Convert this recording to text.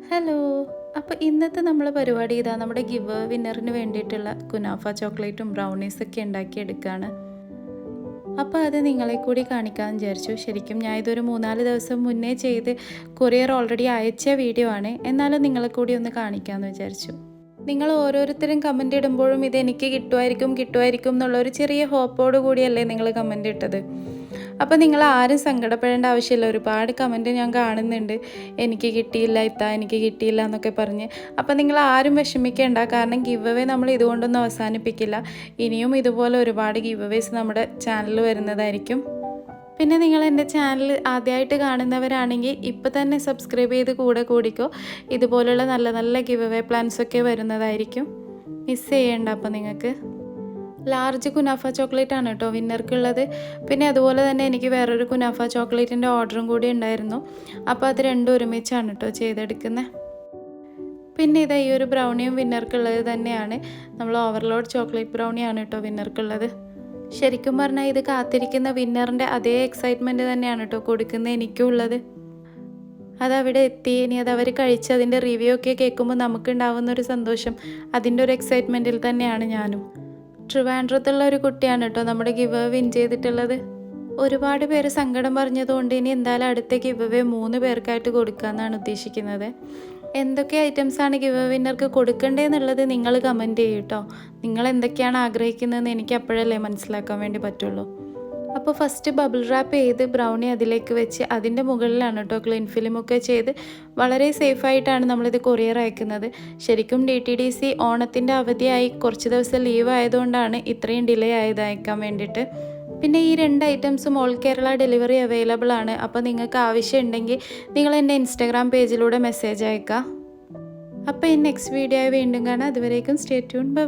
Hello. അപ്പോൾ ഇന്നത്തെ നമ്മളെ പരിപാടി ഇതാ നമ്മുടെ ഗിവ് വിന്നറിന് വേണ്ടിയിട്ടുള്ള കുനാഫ ചോക്ലേറ്റും ബ്രൗണീസൊക്കെ ഉണ്ടാക്കിയെടുക്കുകയാണ്. അപ്പോൾ അത് നിങ്ങളെ കൂടി കാണിക്കാമെന്ന് വിചാരിച്ചു. ശരിക്കും ഞാൻ ഇതൊരു 3-4 ദിവസം മുന്നേ ചെയ്ത് കൊറിയർ ഓൾറെഡി അയച്ച വീഡിയോ ആണ്. എന്നാലും നിങ്ങളെ കൂടി ഒന്ന് കാണിക്കാമെന്ന് വിചാരിച്ചു. നിങ്ങൾ ഓരോരുത്തരും കമൻ്റ് ഇടുമ്പോഴും ഇത് എനിക്ക് കിട്ടുമായിരിക്കും എന്നുള്ളൊരു ചെറിയ ഹോപ്പോട് കൂടിയല്ലേ നിങ്ങൾ കമൻ്റ് ഇട്ടത്. അപ്പോൾ നിങ്ങൾ ആരും സങ്കടപ്പെടേണ്ട ആവശ്യമില്ല. ഒരുപാട് കമൻറ്റ് ഞാൻ കാണുന്നുണ്ട്, എനിക്ക് കിട്ടിയില്ല എനിക്ക് കിട്ടിയില്ല എന്നൊക്കെ പറഞ്ഞ്. അപ്പോൾ നിങ്ങൾ ആരും വിഷമിക്കേണ്ട, കാരണം ഗിവ് അവേ നമ്മൾ ഇതുകൊണ്ടൊന്നും അവസാനിപ്പിക്കില്ല. ഇനിയും ഇതുപോലെ ഒരുപാട് ഗിവ് അവേസ് നമ്മുടെ ചാനലിൽ വരുന്നതായിരിക്കും. പിന്നെ നിങ്ങൾ എൻ്റെ ചാനൽ ആദ്യമായിട്ട് കാണുന്നവരാണെങ്കിൽ ഇപ്പോൾ തന്നെ സബ്സ്ക്രൈബ് ചെയ്ത് കൂടിക്കോ. ഇതുപോലുള്ള നല്ല നല്ല ഗിവ് അവേ പ്ലാൻസൊക്കെ വരുന്നതായിരിക്കും, മിസ് ചെയ്യേണ്ട. അപ്പോൾ നിങ്ങൾക്ക് ലാർജ് കുനാഫ ചോക്ലേറ്റ് ആണ് കേട്ടോ വിന്നർക്കുള്ളത്. പിന്നെ അതുപോലെ തന്നെ എനിക്ക് വേറൊരു കുനാഫ ചോക്ലേറ്റിൻ്റെ ഓർഡറും കൂടി ഉണ്ടായിരുന്നു. അപ്പോൾ അത് രണ്ടും ഒരുമിച്ചാണ് കേട്ടോ ചെയ്തെടുക്കുന്നത്. പിന്നെ ഇതാ ഈ ഒരു ബ്രൗണിയും വിന്നർക്കുള്ളത് തന്നെയാണ്. നമ്മൾ ഓവർലോഡ് ചോക്ലേറ്റ് ബ്രൗണിയാണ് കേട്ടോ വിന്നർക്കുള്ളത്. ശരിക്കും പറഞ്ഞാൽ ഇത് കാത്തിരിക്കുന്ന വിന്നറിൻ്റെ അതേ എക്സൈറ്റ്മെൻറ്റ് തന്നെയാണ് കേട്ടോ കൊടുക്കുന്നത് എനിക്കും ഉള്ളത്. അതവിടെ എത്തി, ഇനി അതവർ കഴിച്ച് അതിൻ്റെ റിവ്യൂ ഒക്കെ കേൾക്കുമ്പോൾ നമുക്കുണ്ടാവുന്നൊരു സന്തോഷം, അതിൻ്റെ ഒരു എക്സൈറ്റ്മെൻറ്റിൽ തന്നെയാണ് ഞാനും. ട്രിവാൻഡ്രത്തുള്ള ഒരു കുട്ടിയാണ് കേട്ടോ നമ്മുടെ ഗിവ് വിൻ ചെയ്തിട്ടുള്ളത്. ഒരുപാട് പേര് സങ്കടം പറഞ്ഞതുകൊണ്ട് ഇനി എന്തായാലും അടുത്ത ഗിവ് 3 പേർക്കായിട്ട് കൊടുക്കാമെന്നാണ് ഉദ്ദേശിക്കുന്നത്. എന്തൊക്കെ ഐറ്റംസാണ് ഗിവ് വിന്നർക്ക് കൊടുക്കേണ്ടതെന്നുള്ളത് നിങ്ങൾ കമൻറ്റ് ചെയ്യൂ കേട്ടോ. നിങ്ങൾ എന്തൊക്കെയാണ് ആഗ്രഹിക്കുന്നതെന്ന് എനിക്ക് അപ്പോഴല്ലേ മനസ്സിലാക്കാൻ വേണ്ടി പറ്റുള്ളൂ. അപ്പോൾ ഫസ്റ്റ് ബബിൾ റാപ്പ് ചെയ്ത് ബ്രൗണി അതിലേക്ക് വെച്ച് അതിൻ്റെ മുകളിലാണ് കേട്ടോ ക്ലീൻ ഫിലിമൊക്കെ ചെയ്ത് വളരെ സേഫായിട്ടാണ് നമ്മളിത് കൊറിയർ അയക്കുന്നത്. ശരിക്കും DTDC ഓണത്തിൻ്റെ അവധിയായി കുറച്ച് ദിവസം ലീവ് ആയതുകൊണ്ടാണ് ഇത്രയും ഡിലേ ആയത് അയക്കാൻ വേണ്ടിയിട്ട്. പിന്നെ ഈ 2 ഐറ്റംസും ഓൾ കേരള ഡെലിവറി അവൈലബിൾ ആണ്. അപ്പോൾ നിങ്ങൾക്ക് ആവശ്യമുണ്ടെങ്കിൽ നിങ്ങൾ എൻ്റെ ഇൻസ്റ്റാഗ്രാം പേജിലൂടെ മെസ്സേജ് അയക്കുക. അപ്പോൾ ഈ നെക്സ്റ്റ് വീഡിയോ ആയി വീണ്ടും കാണാം. അതുവരേക്കും സ്റ്റേ ട്യൂൺ. ബൈ.